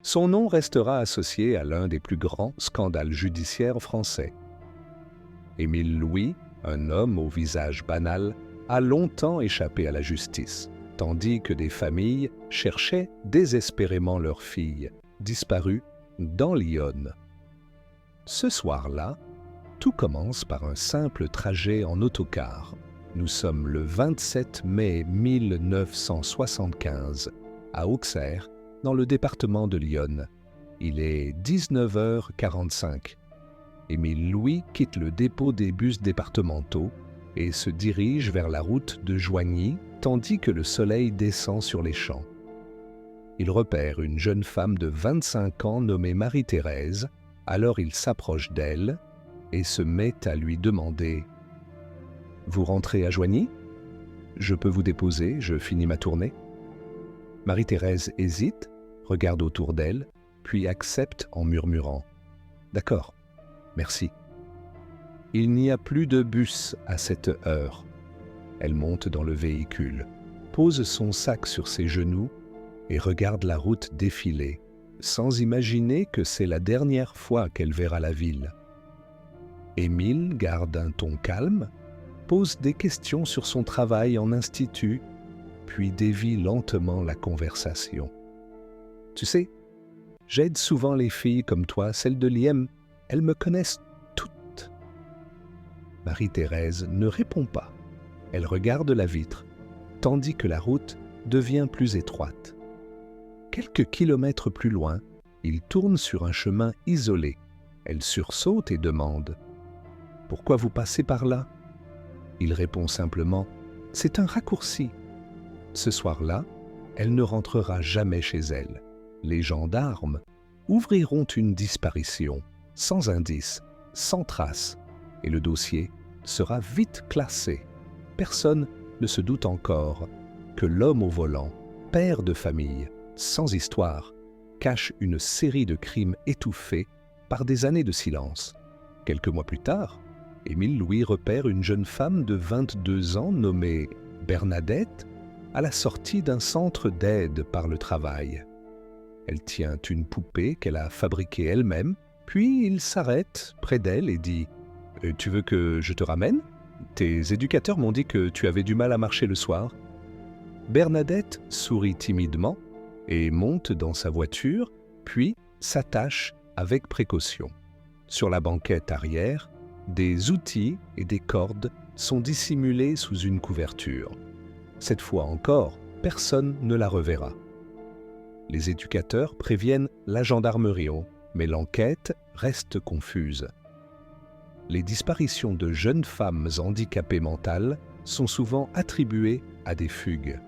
Son nom restera associé à l'un des plus grands scandales judiciaires français. Émile Louis, un homme au visage banal, a longtemps échappé à la justice, tandis que des familles cherchaient désespérément leur fille, disparue dans l'Yonne. Ce soir-là, tout commence par un simple trajet en autocar. Nous sommes le 27 mai 1975, à Auxerre, dans le département de l'Yonne. Il est 19h45. Émile Louis quitte le dépôt des bus départementaux et se dirige vers la route de Joigny, tandis que le soleil descend sur les champs. Il repère une jeune femme de 25 ans nommée Marie-Thérèse, alors il s'approche d'elle et se met à lui demander « Vous rentrez à Joigny ? Je peux vous déposer, je finis ma tournée ?» Marie-Thérèse hésite, regarde autour d'elle, puis accepte en murmurant « D'accord, merci. » Il n'y a plus de bus à cette heure. Elle monte dans le véhicule, pose son sac sur ses genoux et regarde la route défiler, sans imaginer que c'est la dernière fois qu'elle verra la ville. Émile garde un ton calme, pose des questions sur son travail en institut, puis dévie lentement la conversation. « Tu sais, j'aide souvent les filles comme toi, celles de l'IM, elles me connaissent toutes. » Marie-Thérèse ne répond pas. Elle regarde la vitre, tandis que la route devient plus étroite. Quelques kilomètres plus loin, il tourne sur un chemin isolé. Elle sursaute et demande « Pourquoi vous passez par là ?» Il répond simplement « C'est un raccourci. » Ce soir-là, elle ne rentrera jamais chez elle. Les gendarmes ouvriront une disparition, sans indice, sans trace, et le dossier sera vite classé. Personne ne se doute encore que l'homme au volant, père de famille, sans histoire, cache une série de crimes étouffés par des années de silence. Quelques mois plus tard, Émile Louis repère une jeune femme de 22 ans nommée Bernadette à la sortie d'un centre d'aide par le travail. Elle tient une poupée qu'elle a fabriquée elle-même, puis il s'arrête près d'elle et dit « Tu veux que je te ramène ? Tes éducateurs m'ont dit que tu avais du mal à marcher le soir. » Bernadette sourit timidement et monte dans sa voiture, puis s'attache avec précaution. Sur la banquette arrière, des outils et des cordes sont dissimulés sous une couverture. Cette fois encore, personne ne la reverra. Les éducateurs préviennent la gendarmerie, mais l'enquête reste confuse. Les disparitions de jeunes femmes handicapées mentales sont souvent attribuées à des fugues.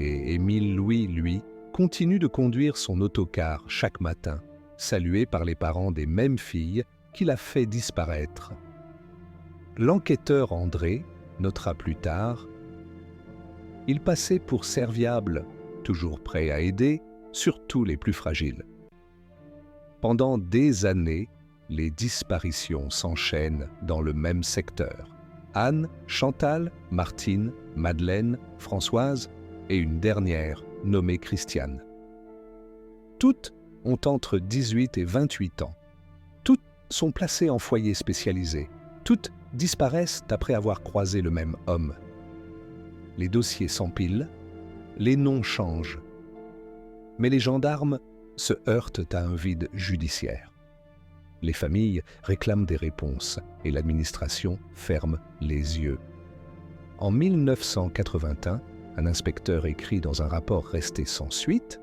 Et Émile Louis, lui, continue de conduire son autocar chaque matin, salué par les parents des mêmes filles qu'il a fait disparaître. L'enquêteur André notera plus tard « Il passait pour serviable, toujours prêt à aider, surtout les plus fragiles. » Pendant des années, les disparitions s'enchaînent dans le même secteur. Anne, Chantal, Martine, Madeleine, Françoise et une dernière nommée Christiane. Toutes ont entre 18 et 28 ans. Toutes sont placées en foyer spécialisé. Toutes disparaissent après avoir croisé le même homme. Les dossiers s'empilent, les noms changent. Mais les gendarmes se heurtent à un vide judiciaire. Les familles réclament des réponses et l'administration ferme les yeux. En 1981, un inspecteur écrit dans un rapport resté sans suite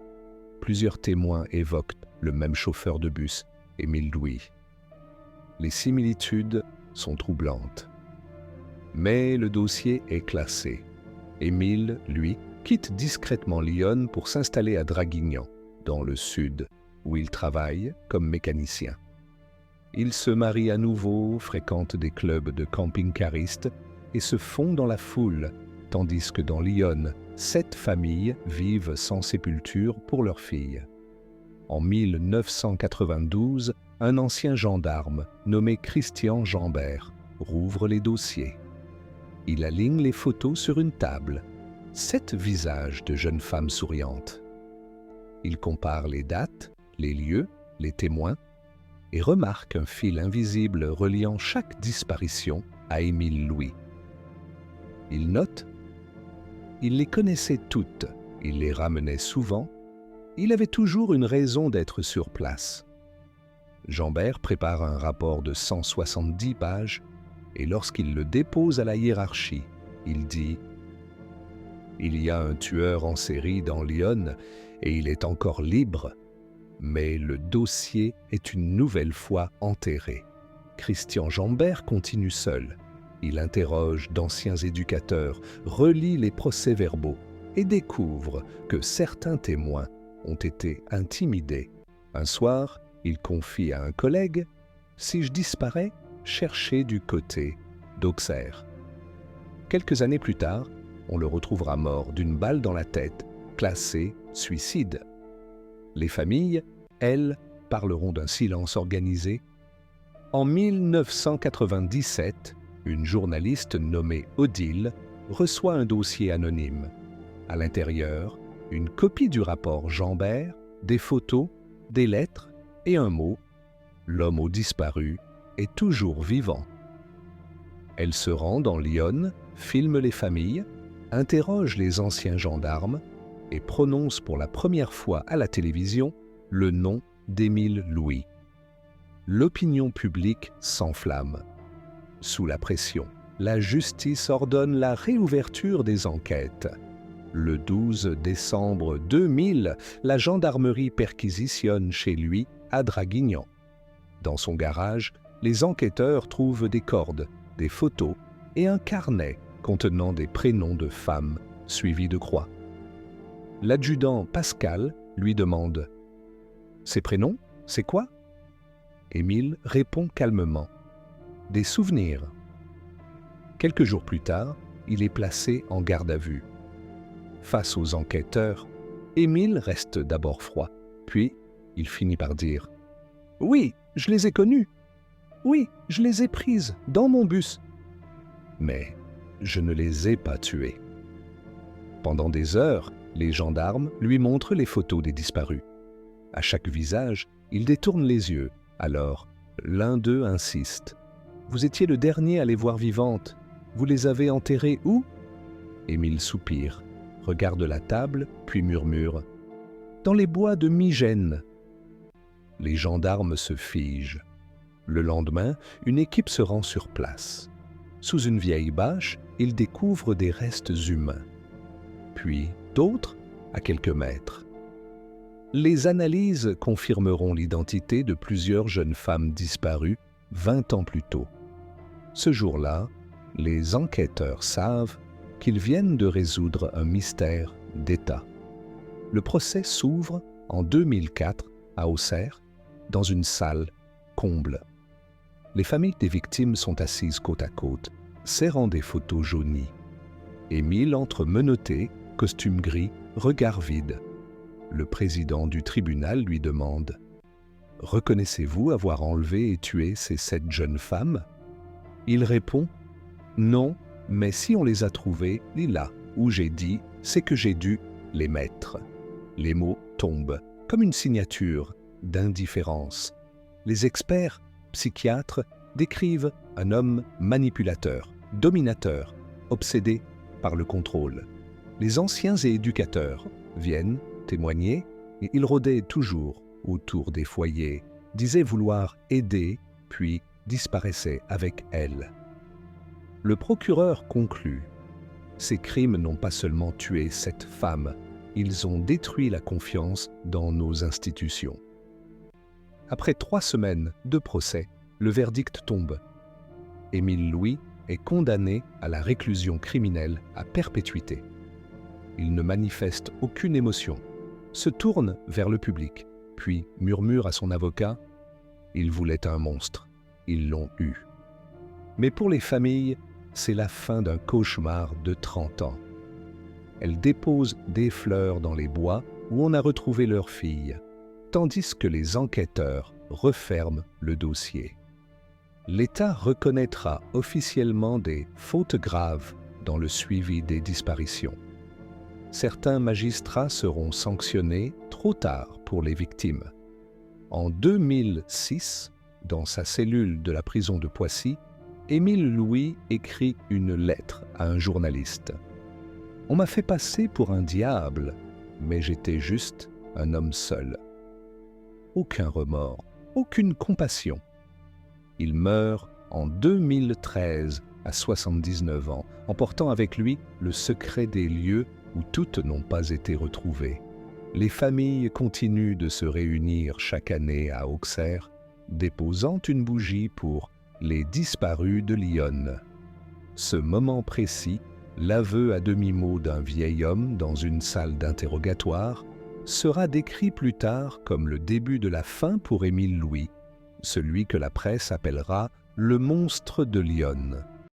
« Plusieurs témoins évoquent le même chauffeur de bus, Émile Louis. Les similitudes sont troublantes. Mais le dossier est classé. Émile, lui, quitte discrètement Lyon pour s'installer à Draguignan, dans le sud, où il travaille comme mécanicien. Il se marie à nouveau, fréquente des clubs de camping-caristes et se fond dans la foule, tandis que dans Lyon, 7 familles vivent sans sépulture pour leurs filles. En 1992, un ancien gendarme nommé Christian Jambert rouvre les dossiers. Il aligne les photos sur une table. 7 visages de jeunes femmes souriantes. Il compare les dates, les lieux, les témoins et remarque un fil invisible reliant chaque disparition à Émile Louis. Il note: il les connaissait toutes, il les ramenait souvent, il avait toujours une raison d'être sur place. Jambert prépare un rapport de 170 pages et lorsqu'il le dépose à la hiérarchie, il dit: il y a un tueur en série dans Lyon et il est encore libre, mais le dossier est une nouvelle fois enterré. Christian Jambert continue seul. Il interroge d'anciens éducateurs, relit les procès-verbaux et découvre que certains témoins ont été intimidés. Un soir, il confie à un collègue: si je disparais, cherchez du côté d'Auxerre. Quelques années plus tard, on le retrouvera mort d'une balle dans la tête, classé suicide. Les familles, elles, parleront d'un silence organisé. En 1997, une journaliste nommée Odile reçoit un dossier anonyme. À l'intérieur, une copie du rapport Jambert, des photos, des lettres et un mot: l'homme au disparu est toujours vivant. Elle se rend dans Lyon, filme les familles, interroge les anciens gendarmes et prononce pour la première fois à la télévision le nom d'Émile Louis. L'opinion publique s'enflamme. Sous la pression, la justice ordonne la réouverture des enquêtes. Le 12 décembre 2000, la gendarmerie perquisitionne chez lui à Draguignan. Dans son garage, les enquêteurs trouvent des cordes, des photos et un carnet contenant des prénoms de femmes suivis de croix. L'adjudant Pascal lui demande: ces prénoms, c'est quoi? Émile répond calmement: des souvenirs. Quelques jours plus tard, il est placé en garde à vue. Face aux enquêteurs, Émile reste d'abord froid, puis il finit par dire: oui, je les ai connues. Oui, je les ai prises dans mon bus. Mais je ne les ai pas tuées. Pendant des heures, les gendarmes lui montrent les photos des disparus. À chaque visage, il détourne les yeux. Alors, l'un d'eux insiste: vous étiez le dernier à les voir vivantes. Vous les avez enterrées où? Émile soupire, regarde la table, puis murmure: dans les bois de Migène. Les gendarmes se figent. Le lendemain, une équipe se rend sur place. Sous une vieille bâche, ils découvrent des restes humains. Puis d'autres, à quelques mètres. Les analyses confirmeront l'identité de plusieurs jeunes femmes disparues 20 ans plus tôt. Ce jour-là, les enquêteurs savent qu'ils viennent de résoudre un mystère d'État. Le procès s'ouvre en 2004 à Auxerre, dans une salle comble. Les familles des victimes sont assises côte à côte, serrant des photos jaunies. Émile entre menotté, costume gris, regard vide. Le président du tribunal lui demande: « Reconnaissez-vous avoir enlevé et tué ces 7 jeunes femmes ?» Il répond: « Non, mais si on les a trouvées, là où j'ai dit, c'est que j'ai dû les mettre. » Les mots tombent, comme une signature d'indifférence. Les experts, psychiatres, décrivent un homme manipulateur, dominateur, obsédé par le contrôle. Les anciens et éducateurs viennent témoigner et ils rôdaient toujours autour des foyers, disaient vouloir aider, puis disparaissaient avec elles. Le procureur conclut: ces crimes n'ont pas seulement tué 7 femmes, ils ont détruit la confiance dans nos institutions. Après 3 semaines de procès, le verdict tombe. Émile Louis est condamné à la réclusion criminelle à perpétuité. Il ne manifeste aucune émotion, se tourne vers le public, puis murmure à son avocat: « Ils voulaient un monstre, ils l'ont eu. » Mais pour les familles, c'est la fin d'un cauchemar de 30 ans. Elles déposent des fleurs dans les bois où on a retrouvé leur fille, tandis que les enquêteurs referment le dossier. L'État reconnaîtra officiellement des fautes graves dans le suivi des disparitions. certains magistrats seront sanctionnés trop tard pour les victimes. En 2006, dans sa cellule de la prison de Poissy, Émile Louis écrit une lettre à un journaliste. « On m'a fait passer pour un diable, mais j'étais juste un homme seul. » Aucun remords, aucune compassion. Il meurt en 2013 à 79 ans, emportant avec lui le secret des lieux où toutes n'ont pas été retrouvées. Les familles continuent de se réunir chaque année à Auxerre, déposant une bougie pour les disparus de Lyon. Ce moment précis, l'aveu à demi-mot d'un vieil homme dans une salle d'interrogatoire, sera décrit plus tard comme le début de la fin pour Émile Louis, celui que la presse appellera le monstre de Lyon.